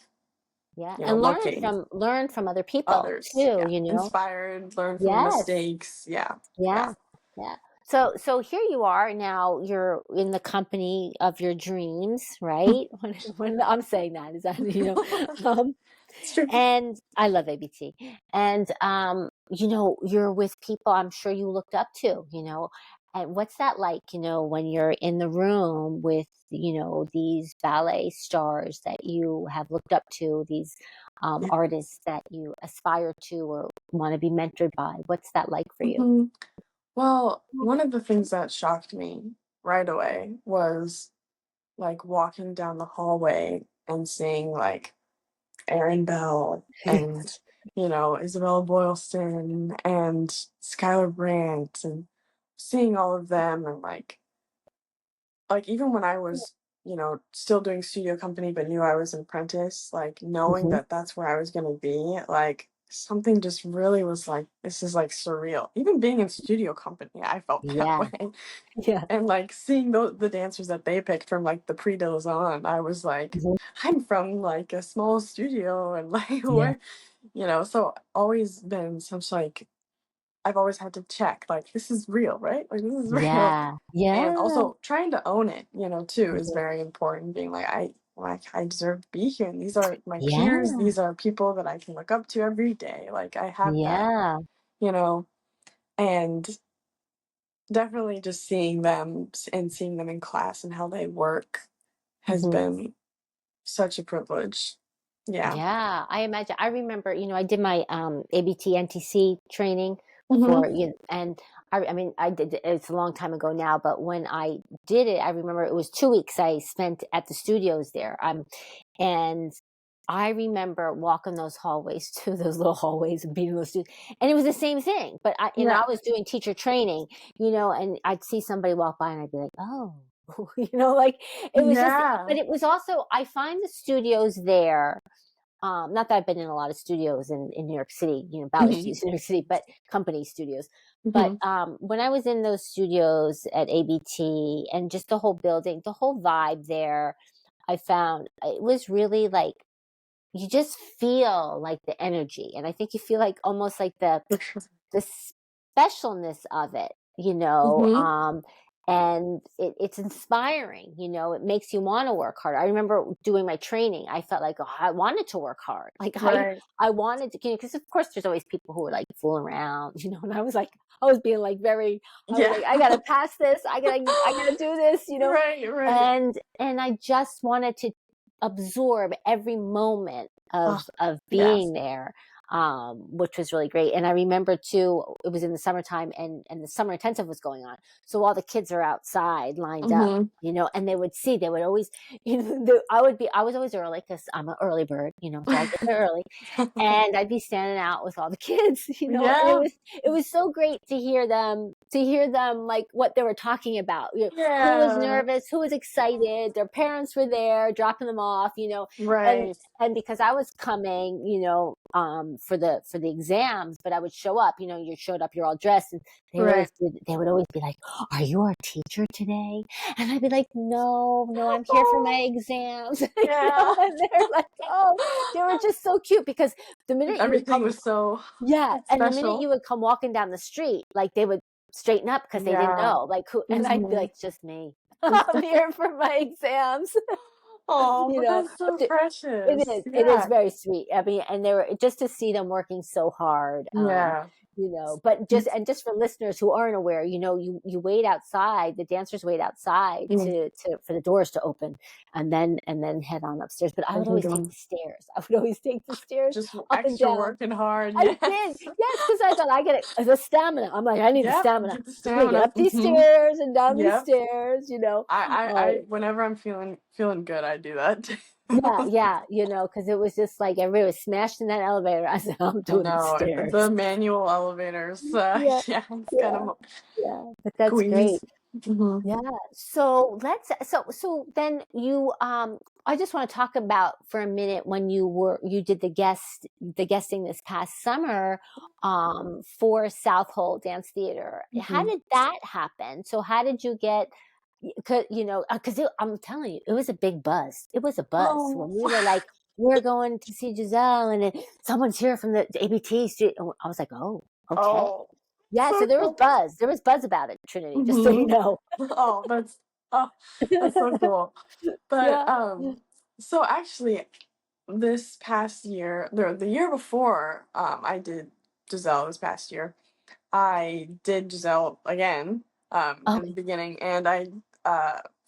yeah, and looking learn from other people others. too, Yeah. Inspired, learn from Yes, mistakes. Yeah. Yeah. yeah, yeah. So here you are now. You're in the company of your dreams, right? When I'm saying that, is that um, It's true. and I love ABT, and you're with people I'm sure you looked up to, And what's that like, when you're in the room with, these ballet stars that you have looked up to, these Yeah. artists that you aspire to or want to be mentored by? What's that like for you? Mhm. Well, one of the things that shocked me right away was like walking down the hallway and seeing like Erin Bell and, Isabella Boylston and Skylar Brandt and seeing all of them and like even when I was, still doing studio company but knew I was an apprentice, like knowing Hmm. that that's where I was going to be, like something just really was like this is like surreal. Even being in studio company, I felt that Yeah. way. Yeah. And like seeing the dancers that they picked from like the pre-dills on, I was like, Mhm. I'm from like a small studio and like Yeah. where, so always been such like I've always had to check like this is real, right? Like this is real. Yeah. And Yeah. also trying to own it, too, is Mhm. very important. Being like I deserve to be here. And these are my peers. Yeah. These are people that I can look up to every day. Like I have that, Yeah. you know, and definitely just seeing them and seeing them in class and how they work has Mhm. been such a privilege. Yeah. Yeah, I imagine. I remember, I did my ABT NTC training Mm-hmm. for and I mean, I did it's a long time ago now, but when I did it, I remember it was 2 weeks I spent at the studios there. And I remember walking those hallways to those little hallways and being in those students, and it was the same thing. But I Yeah. was doing teacher training, and I'd see somebody walk by, and I'd be like, oh, like it was just. Yeah. But it was also I find the studios there, not that I've been in a lot of studios in New York City, ballet studios in New York City, but company studios. But Hmm. when I was in those studios at ABT and just the whole building, the whole vibe there, I found it was really like you just feel like the energy. And I think you feel like almost like For sure. the specialness of it, Hmm. and it's inspiring, it makes you want to work harder. I remember doing my training. I felt like, oh, I wanted to work hard. Like Right. I wanted to, because of course there's always people who are like fooling around, and I was being like I was Yeah. like, I gotta pass this. I gotta do this, Right. Right. and I just wanted to absorb every moment Oh, of yes. being there, which was really great. And I remember too, it was in the summertime, and the summer intensive was going on, so all the kids are outside lined up, Hmm. and they would always, I was always early because I'm an early bird, so I get there early, and I'd be standing out with all the kids, and Yeah. it was so great to hear them like what they were talking about. Who was Yeah. nervous, who was excited, their parents were there dropping them off, and Right. and because I was coming, for the exams, but I would show up, you showed up, you're all dressed, and Right. they would always be like, "Are you our teacher today?" And I'd be like, "No, no, I'm here for my Oh, exams." yeah. And they're like, "Oh," they were just so cute because the minute you would Everything come, was so yeah, and the minute special. you would come walking down the street, like they would straighten up because they didn't Yeah. know, like who, and I'd be Mhm. like, "It's just me. I'm here for my exams." Oh, you but know, that's so but it precious. is. It is Yeah. very sweet. I mean, and they were just to see them working so hard. Yeah. But just for listeners who aren't aware, you wait outside. The dancers wait outside Mm. to for the doors to open, and then head on upstairs. But I would always take Mhm. the stairs. I would always take the stairs Just up and extra down. working hard. I did, Yes. yes, because I thought I get it the stamina. I'm like, I need the Yep. stamina Get the because we get stamina. up these Hmm. stairs and down these Yep. stairs. I whenever I'm feeling good, I do that too. Yeah, yeah, because it was just like everybody was smashed in that elevator. I said, I'm I doing the know the stairs. manual elevators. Yeah, Yeah, it's kind yeah, of yeah. But that's great. squeeze. Hmm. Yeah. So then I just want to talk about for a minute when you did the guesting this past summer for South Hole Dance Theater. How Hmm. did that happen? So how did you get, because I'm telling you, it was a big buzz. It was a buzz Oh. when we were like, we're going to see Giselle, and then someone's here from the ABT. I was like, oh, okay. Oh. Yeah, so So there was cool. buzz. There was buzz about it, Trinity, just so you Hmm. know. Oh, oh, that's so cool. But Yeah. so actually, this past year, the year before, I did Giselle this past year. I did Giselle again, in the Okay. beginning, and I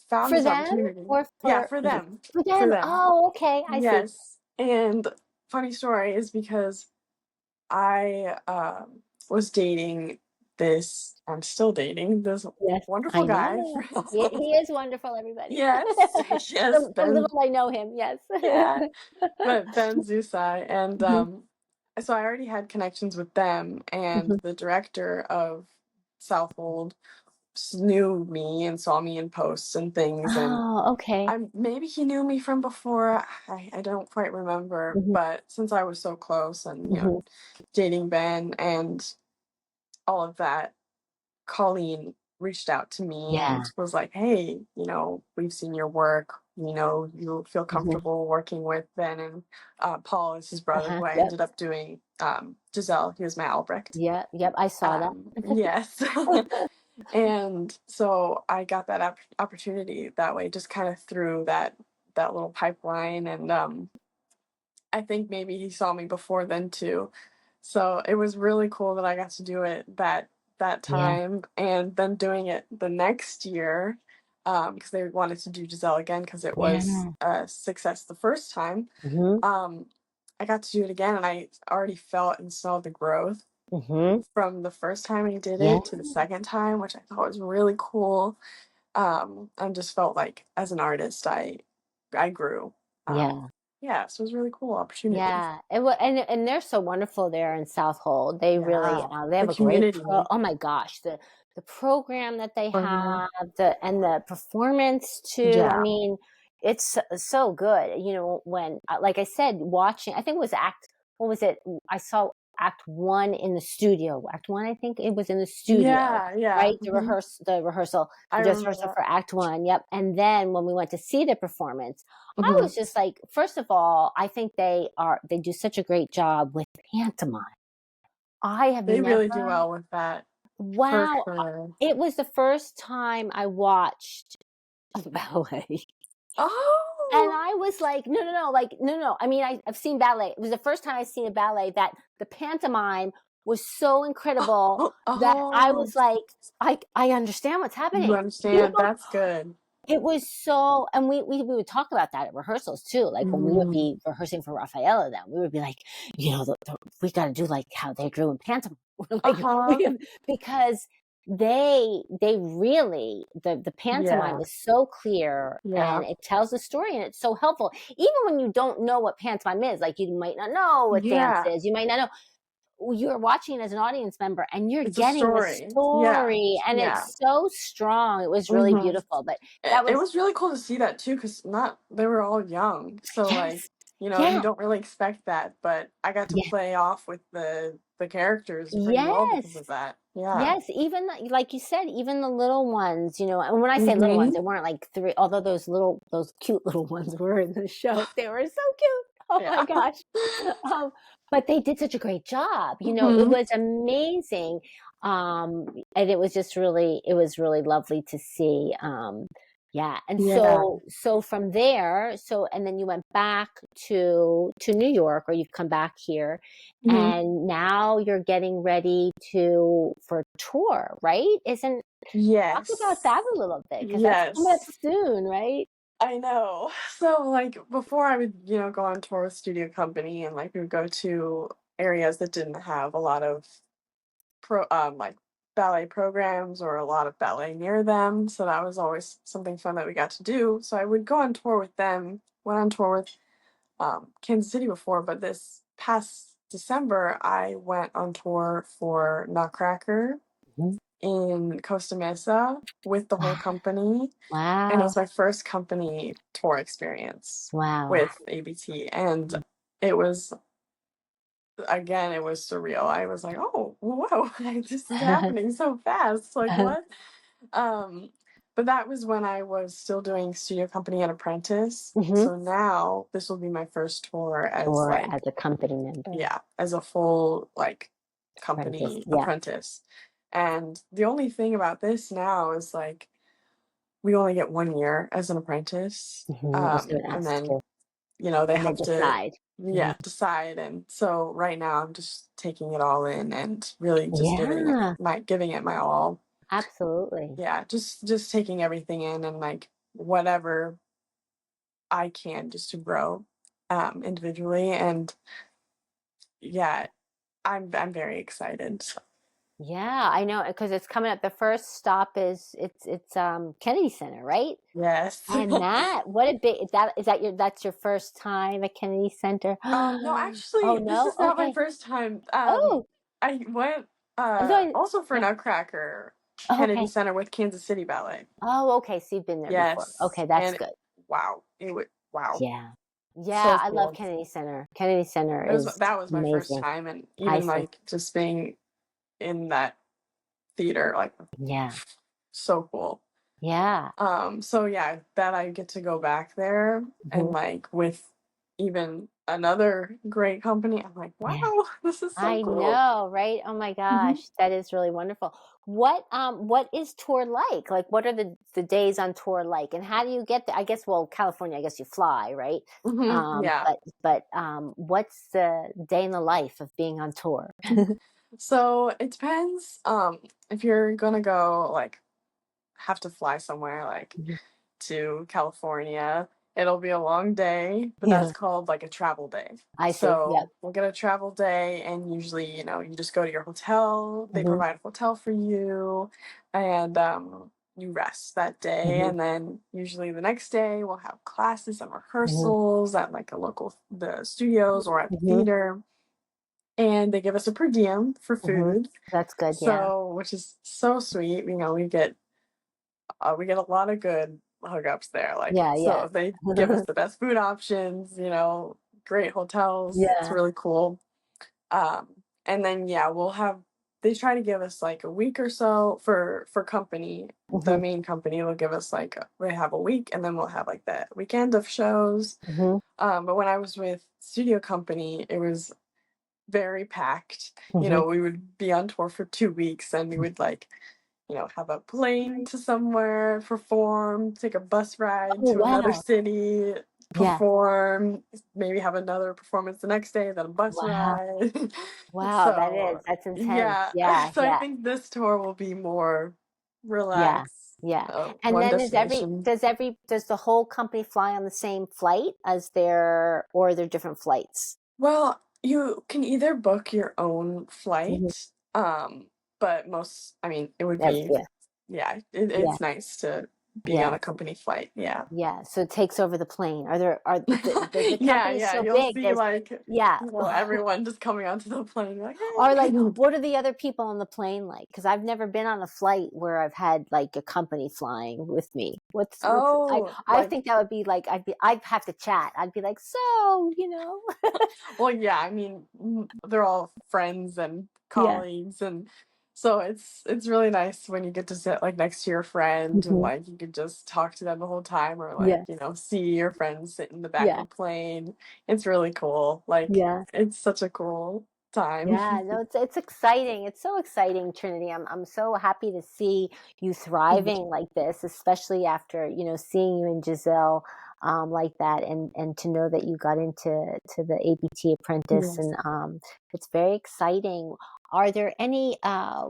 found For this them opportunity. or Yeah, for for them, for for them? them. Oh, okay, I see. Yes, and funny story is because I was dating this. I'm still dating this Yes, wonderful I guy. know. He is wonderful, everybody. Yes, yes, The Ben. little I know him, yes. Yeah, but Ben Zusai, and Mhm, so I already had connections with them, and mhm. the director of Southhold knew me and saw me in posts and things, and Oh, okay. maybe he knew me from before. I don't quite remember, Mhm, but since I was so close and mhm. dating Ben and all of that, Colleen reached out to me Yeah. and was like, "Hey, we've seen your work. You feel Mhm. comfortable working with Ben and Paul is his brother, Uh-huh. who I Yep. ended up doing Giselle. He was my Albrecht. Yep, yep, I saw that. Yes." And so I got that opportunity that way, just kind of through that little pipeline, and I think maybe he saw me before then too. So it was really cool that I got to do it that Yeah. time, and then doing it the next year, because they wanted to do Giselle again because it was Yeah. a success the first time. Mhm, Um, I got to do it again, and I already felt and saw the growth mhm. from the first time I did Yeah, it to the second time, which I thought was really cool. And just felt like as an artist, I grew. Um, yeah. yeah, so it was a really cool opportunity. Yeah, and they're so wonderful there in South Hold. They really Yeah, they the have a great community. oh my gosh, the program that they Uh-huh. have, the performance too. I Yeah. mean, it's so good. When like I said, watching, I think it was act what was it? I saw act 1 in the studio. Act 1, I think it was in the studio, Yeah, yeah. right? Mhm. The rehearsal, I the dress remember rehearsal that. for act 1. Yep. And then when we went to see the performance, I Mhm. was just like, first of all, I think they do such a great job with pantomime. I have They never really do well with that, for wow, sure. it was the first time I watched a ballet. And Oh! I was like, no, no, no, like, no, no. I mean, I've seen ballet. It was the first time I've seen a ballet that the pantomime was so incredible that I Oh, was like, I understand what's you happening. understand, that's good. It was so, and we would talk about that at rehearsals too. Like when we would Mhm. be rehearsing for Rafaela, then we would be like, we got to do like how they drew in pantomime. like Uh-huh. we, because they really the pantomime Yeah, is so clear and yeah, it tells the story and it's so helpful. Even when you don't know what pantomime is, like you might not know what dance yeah. is, you might not know, you're watching as an audience member and you're It's a getting the story. Yeah, story and yeah. it's so strong. It was really Mhm. beautiful. But that It was was really cool to see that too, because not they were all young, so, like, yes. you Yeah. don't really expect that, but I got to Yeah. play off with the characters pretty well because Yes. of that. Yeah. Yes, even like you said, even the little ones, and when I say little ones, Mhm. they weren't like 3, although those cute little ones were in the show. They were so cute. Oh my Yeah. gosh. Um, but they did such a great job. It Mhm. was amazing. And it was really lovely to see. Yeah. And Yeah. so from there, and then you went back to New York, or you've come back here, Mhm. and now you're getting ready for tour, right? Isn't Talk about Yes. that a little bit because that's coming up Yes. soon, right? I know. So, like, before I would, go on tour with Studio Company, and, like, we would go to areas that didn't have a lot of like ballet programs or a lot of ballet near them. So that was always something fun that we got to do. So I would go on tour with them. Went on tour with Kansas City before, but this past December I went on tour for Nutcracker Mhm. in Costa Mesa with the whole Wow. company. And it Wow. was my first company tour experience Wow. with ABT. And it was again, it was surreal. I was like, "Oh, whoa, this is happening so fast. Like, what?" Um, but that was when I was still doing Studio Company and Apprentice. Mhm. So now this will be my first tour as Or like, as a company member, yeah, as a full like apprentice. company Yeah. apprentice. And the only thing about this now is like we only get 1 year as an apprentice. I was going to And ask then you. they And they have to, decide. yeah, Mhm. decide. And so right now I'm just taking it all in and really just Yeah. giving it my all. Absolutely. Yeah, just taking everything in and like whatever I can just to grow individually. And yeah, I'm very excited. So, Yeah, I know because it's coming up. The first stop is it's Kennedy Center, right? yes. And that what a big is that your that's your first time at Kennedy Center? No, Oh actually, this no? is not my Okay. first time. Oh, I went I'm going. also for Yeah. Nutcracker Oh, Kennedy okay. Center with Kansas City Ballet. Oh, okay. So you've been there before. Yes, Okay, that's and good. wow, wow, Yeah. Yeah, so I love cool. Kennedy Center. Kennedy Center is That was my first amazing. time, and I even see. like just being in that theater, like Yeah. so cool. Yeah. So yeah, that I get to go back there and Mhm. like with even another great company. I'm like, Yeah. wow, this is so I cool. know, right? Oh my Hmm. gosh, that is really wonderful. What is tour like? Like what are the days on tour like? And how do you get there? I guess well, California, I guess you fly, right? Yeah. But what's the day in the life of being on tour? So it depends. If you're gonna go like have to fly somewhere like Mhm. to California, it'll be a long day, but that's Yeah, called like a travel day. I see. Yep. So we'll get a travel day, and usually, you just go to your hotel. They Hmm. provide a hotel for you, and you rest that day. Hmm. And then usually the next day, we'll have classes and Hmm. rehearsals at like the studios or at the Hmm. theater. And they give us a per diem for Hmm. food, That's good. Yeah. so which is so sweet. We get a lot of good hookups there. Like, Yeah. Yeah. so they give us the best food options, great hotels. It's Yeah. really cool. Um, and then yeah, they try to give us like a week or so for company. The Hmm. main company will give us like we have a week, and then we'll have like that weekend of shows. Hmm. But when I was with studio company, it was very packed. Hmm. We would be on tour for 2 weeks, and we would like have a plane to somewhere, perform, take a bus ride Oh to another wow. city, Yeah. perform, maybe have another performance the next day, then a bus Wow. ride. Wow. So, That's intense. yeah. Yeah. So I Yeah. think this tour will be more Yeah, relaxed, yeah. And one then destination. does the whole company fly on the same flight as their or are there different flights? Well, you can either book your own Mhm. flight, but I mean, it would That's be, yeah, yeah, yeah, it's nice to be on yeah, a company flight. Yeah. yeah. So it takes over the plane. Are there are the Yeah, company's yeah, so you'll big, see, there's like, yeah. everyone just coming onto the plane, like, Or like "Hey." what are the other people on the plane like? Because I've never been on a flight where I've had like a company flying with me. What's Oh, I like, think that would be like I'd have to chat. I'd be like, so, you know. well, yeah, I mean, they're all friends and Yeah. colleagues, and so it's really nice when you get to sit, like, next to your friend, and, Hmm. like, you could just talk to them the whole time, or, like, Yeah. see your friends sit in the back of Yeah. the plane. It's really cool, like, Yeah. it's such a cool time. Yeah, no, it's exciting. It's so exciting, Trinity. I'm so happy to see you thriving like this, especially after, seeing you and Giselle like that and to know that you got into the ABT Apprentice Yes. and it's very exciting. Are there any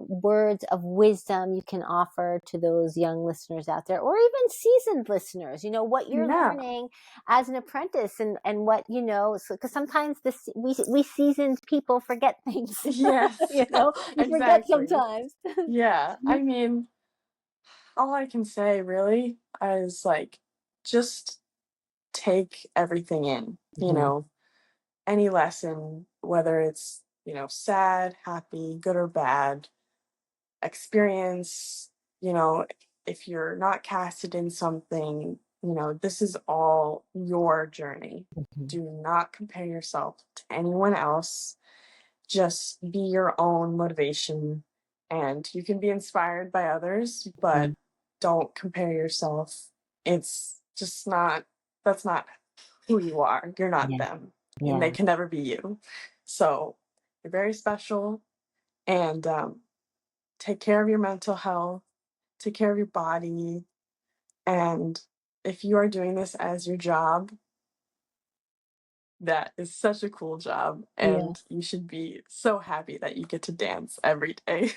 words of wisdom you can offer to those young listeners out there or even seasoned listeners? What you're Yeah. learning as an apprentice and what because sometimes we seasoned people forget things. Yes. We forget Exactly. sometimes. Yeah, I mean, all I can say really is, like, just take everything in, Mhm. any lesson, whether it's, sad, happy, good or bad, experience, you know, if you're not casted in something, this is all your journey. Mhm. Do not compare yourself to anyone else. Just be your own motivation, and you can be inspired by others, but Mhm. don't compare yourself. It's just not, that's not who you are. You're not Yeah, them, and they yeah, can never be you. So you're very special, and take care of your mental health, take care of your body. And if you are doing this as your job, that is such a cool job, yeah, and you should be so happy that you get to dance every day.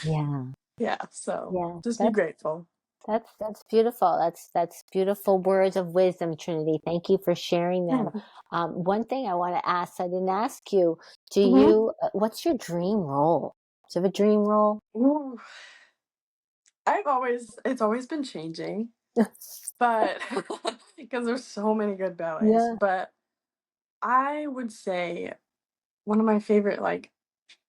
yeah. Yeah, so Yeah, just be grateful. that's beautiful. That's beautiful words of wisdom, Trinity. Thank you for sharing them. Mhm. One thing I want to ask, I didn't ask you, Mhm. what's your dream role? Do you have a dream role? Ooh, it's always been changing, but because there's so many good ballets, Yeah. but I would say one of my favorite, like,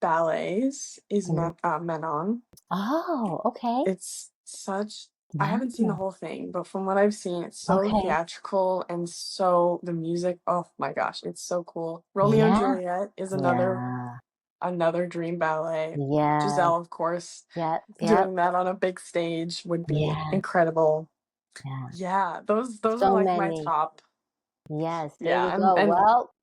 ballets is Mhm. Manon. Oh, okay. It's such I Yeah. haven't seen the whole thing, but from what I've seen, it's so Okay. theatrical and so the music, oh my gosh, it's so cool. Romeo and Yeah. Juliet is Yeah. another dream ballet. Yeah. Giselle, of course, Yep. Yep. doing that on a big stage would be Yeah. incredible. Yeah. Yeah, those are, So like, my many. top. Yes, there you Yeah, go. and Well,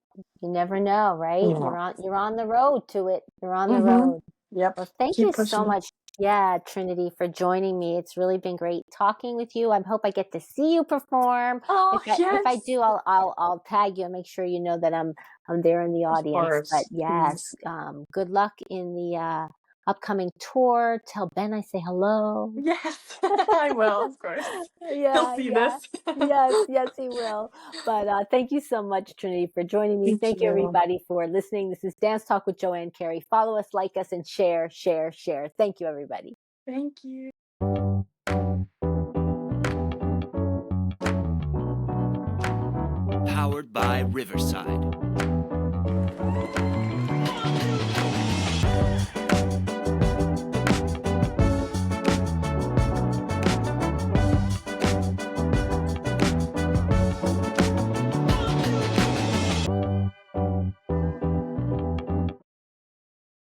you never know, right? yeah. You're on the road to it. You're on the Mhm. road. Yep. Well, thank you Keep so pushing it. much, yeah, Trinity, for joining me. It's really been great talking with you. I hope I get to see you perform. Oh, If I yes. do, I'll tag you and make sure you know that I'm there in the Of audience. But course, yes, please. good luck in the upcoming tour. Tell Ben I say hello. Yes, I will, of course. He'll Yeah, see yeah. this. Yes, yes, he will. But thank you so much, Trinity, for joining me. Thank Thank you, you. everybody, for listening. This is Dance Talk with Joanne Carey. Follow us, like us, and share, share, share. Thank you, everybody. Thank you. Powered by Riverside.